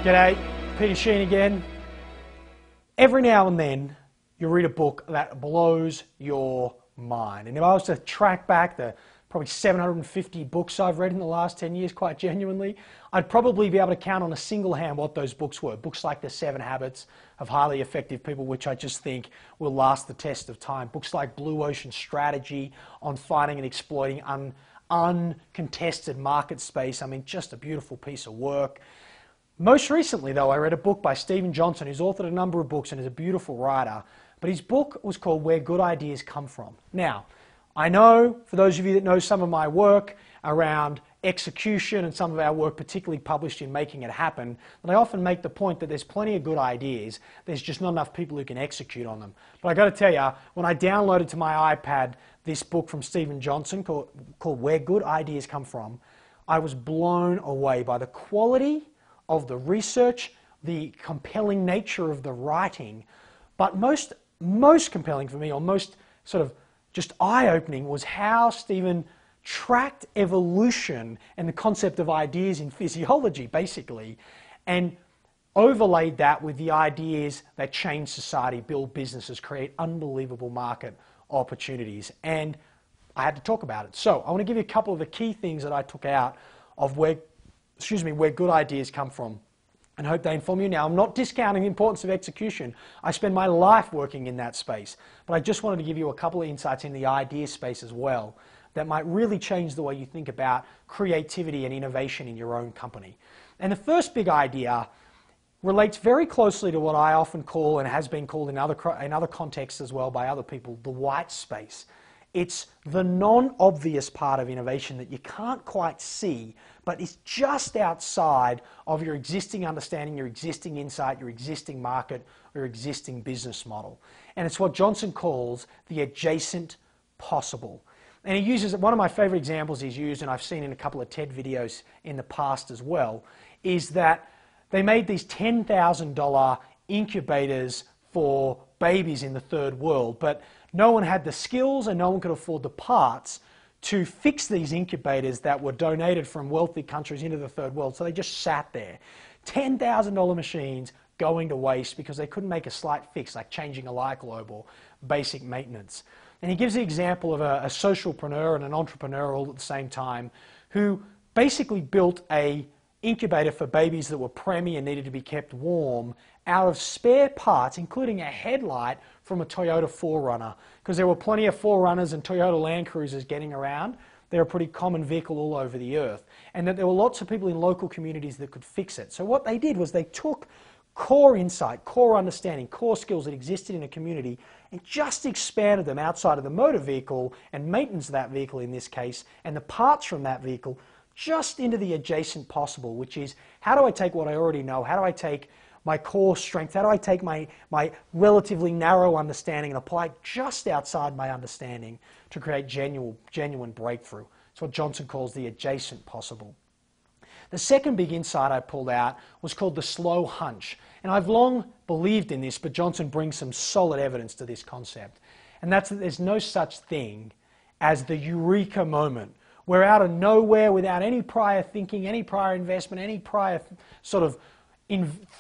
G'day, Peter Sheen again. Every now and then you read a book that blows your mind. And if I was to track back the probably 750 books I've read in the last 10 years, quite genuinely, I'd probably be able to count on a single hand what those books were. Books like The 7 Habits of Highly Effective People, which I just think will last the test of time. Books like Blue Ocean Strategy on finding and exploiting uncontested market space. I mean, just a beautiful piece of work. Most recently, though, I read a book by Steven Johnson, who's authored a number of books and is a beautiful writer. But his book was called Where Good Ideas Come From. Now, I know, for those of you that know some of my work around execution and some of our work particularly published in Making It Happen, that I often make the point that there's plenty of good ideas, there's just not enough people who can execute on them. But I got to tell you, when I downloaded to my iPad this book from Steven Johnson called Where Good Ideas Come From, I was blown away by the quality of the research, the compelling nature of the writing, but most compelling for me, or most sort of just eye-opening, was how Steven tracked evolution and the concept of ideas in physiology, basically, and overlaid that with the ideas that change society, build businesses, create unbelievable market opportunities. And I had to talk about it. So I want to give you a couple of the key things that I took out of where good ideas come from, and hope they inform you. Now, I'm not discounting the importance of execution. I spend my life working in that space, but I just wanted to give you a couple of insights in the idea space as well that might really change the way you think about creativity and innovation in your own company. And the first big idea relates very closely to what I often call, and has been called in other contexts as well by other people, the white space. It's the non-obvious part of innovation that you can't quite see, but it's just outside of your existing understanding, your existing insight, your existing market, or your existing business model. And it's what Johnson calls the adjacent possible. And he uses, one of my favorite examples he's used, and I've seen in a couple of TED videos in the past as well, is that they made these $10,000 incubators for babies in the third world, but no one had the skills and no one could afford the parts to fix these incubators that were donated from wealthy countries into the third world. So they just sat there. $10,000 machines going to waste because they couldn't make a slight fix, like changing a light bulb or basic maintenance. And he gives the example of a socialpreneur and an entrepreneur all at the same time who basically built a incubator for babies that were preemie and needed to be kept warm out of spare parts, including a headlight from a Toyota 4Runner, because there were plenty of 4Runners and Toyota Land Cruisers getting around. They're a pretty common vehicle all over the earth, and that there were lots of people in local communities that could fix it. So what they did was they took core insight, core understanding, core skills that existed in a community and just expanded them outside of the motor vehicle and maintenance of that vehicle in this case, and the parts from that vehicle, just into the adjacent possible, which is, how do I take what I already know? How do I take my core strength? How do I take my relatively narrow understanding and apply it just outside my understanding to create genuine breakthrough? It's what Johnson calls the adjacent possible. The second big insight I pulled out was called the slow hunch. And I've long believed in this, but Johnson brings some solid evidence to this concept. And that's that there's no such thing as the eureka moment, where out of nowhere, without any prior thinking, any prior investment, any prior sort of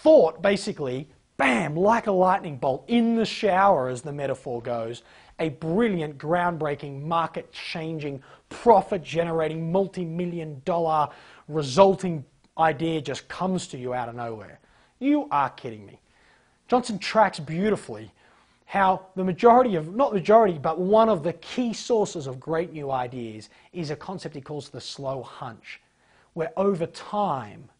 thought, basically, bam, like a lightning bolt, in the shower, as the metaphor goes, a brilliant, groundbreaking, market-changing, profit-generating, multi-million-dollar resulting idea just comes to you out of nowhere. You are kidding me. Johnson tracks beautifully how the majority of, not majority, but one of the key sources of great new ideas is a concept he calls the slow hunch, where over time,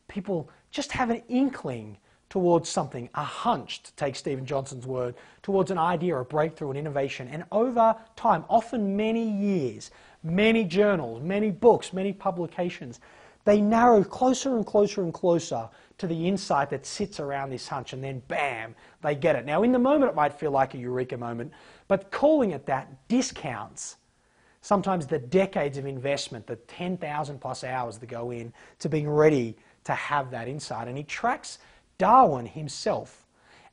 people just have an inkling towards something, a hunch, to take Steven Johnson's word, towards an idea, a breakthrough, an innovation. And over time, often many years, many journals, many books, many publications, they narrow closer and closer and closer to the insight that sits around this hunch, and then bam, they get it. Now, in the moment, it might feel like a eureka moment, but calling it that discounts sometimes the decades of investment, the 10,000 plus hours that go in to being ready to have that insight. And he tracks Darwin himself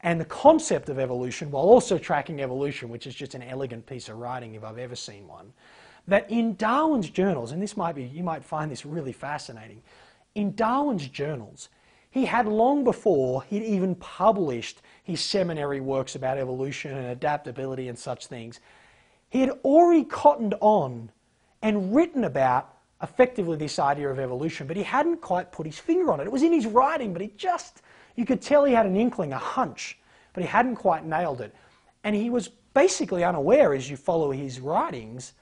and the concept of evolution while also tracking evolution, which is just an elegant piece of writing if I've ever seen one. That in Darwin's journals, and this might be, you might find this really fascinating, in Darwin's journals, He had long before he'd even published his seminary works about evolution and adaptability and such things, he had already cottoned on and written about effectively this idea of evolution, but he hadn't quite put his finger on it. It was in his writing, but you could tell he had an inkling, a hunch, but he hadn't quite nailed it. And he was basically unaware, as you follow his writings,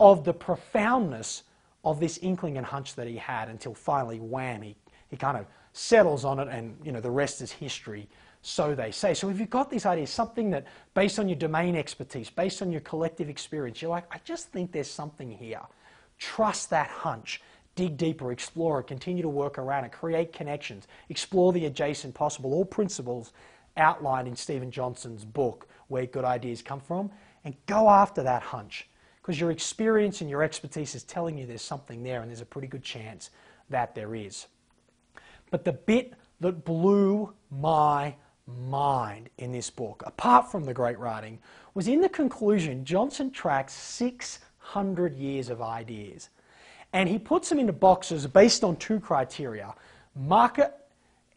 of the profoundness of this inkling and hunch that he had, until finally, wham, he kind of settles on it, and the rest is history, so they say. So if you've got this idea, something that, based on your domain expertise, based on your collective experience, you're like, I just think there's something here. Trust that hunch. Dig deeper, explore it, continue to work around it, create connections, explore the adjacent possible, all principles outlined in Steven Johnson's book, Where Good Ideas Come From, and go after that hunch. Because your experience and your expertise is telling you there's something there, and there's a pretty good chance that there is. But the bit that blew my mind in this book, apart from the great writing, was in the conclusion. Johnson tracks 600 years of ideas, and he puts them into boxes based on two criteria: market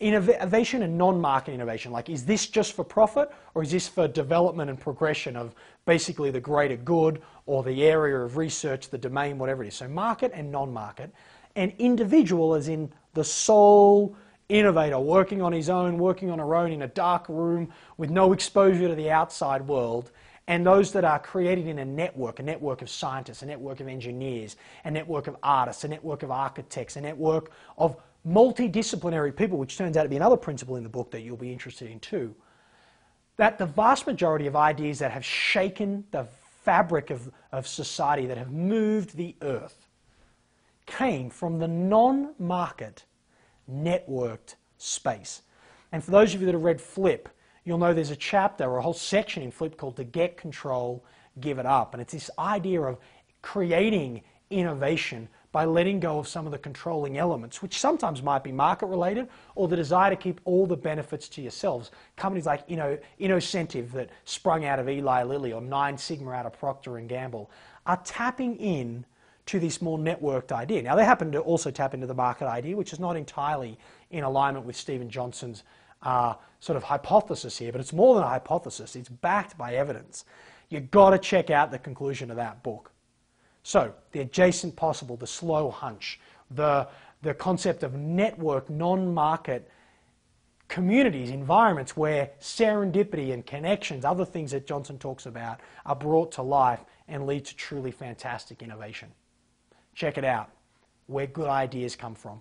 innovation and non-market innovation. Like, is this just for profit, or is this for development and progression of basically the greater good, or the area of research, the domain, whatever it is. So market and non-market. And individual, as in the sole innovator working on his own, working on her own in a dark room with no exposure to the outside world, and those that are created in a network of scientists, a network of engineers, a network of artists, a network of architects, a network of multidisciplinary people, which turns out to be another principle in the book that you'll be interested in too. That the vast majority of ideas that have shaken the fabric of society, that have moved the earth, came from the non-market networked space. And for those of you that have read Flip, you'll know there's a chapter or a whole section in Flip called To Get Control, Give It Up. And it's this idea of creating innovation by letting go of some of the controlling elements, which sometimes might be market related, or the desire to keep all the benefits to yourselves. Companies like Innocentive, that sprung out of Eli Lilly, or Nine Sigma out of Procter & Gamble, are tapping in to this more networked idea. Now, they happen to also tap into the market idea, which is not entirely in alignment with Steven Johnson's sort of hypothesis here, but it's more than a hypothesis. It's backed by evidence. You've got to check out the conclusion of that book. So, the adjacent possible, the slow hunch, the concept of network, non-market communities, environments where serendipity and connections, other things that Johnson talks about, are brought to life and lead to truly fantastic innovation. Check it out, Where Good Ideas Come From.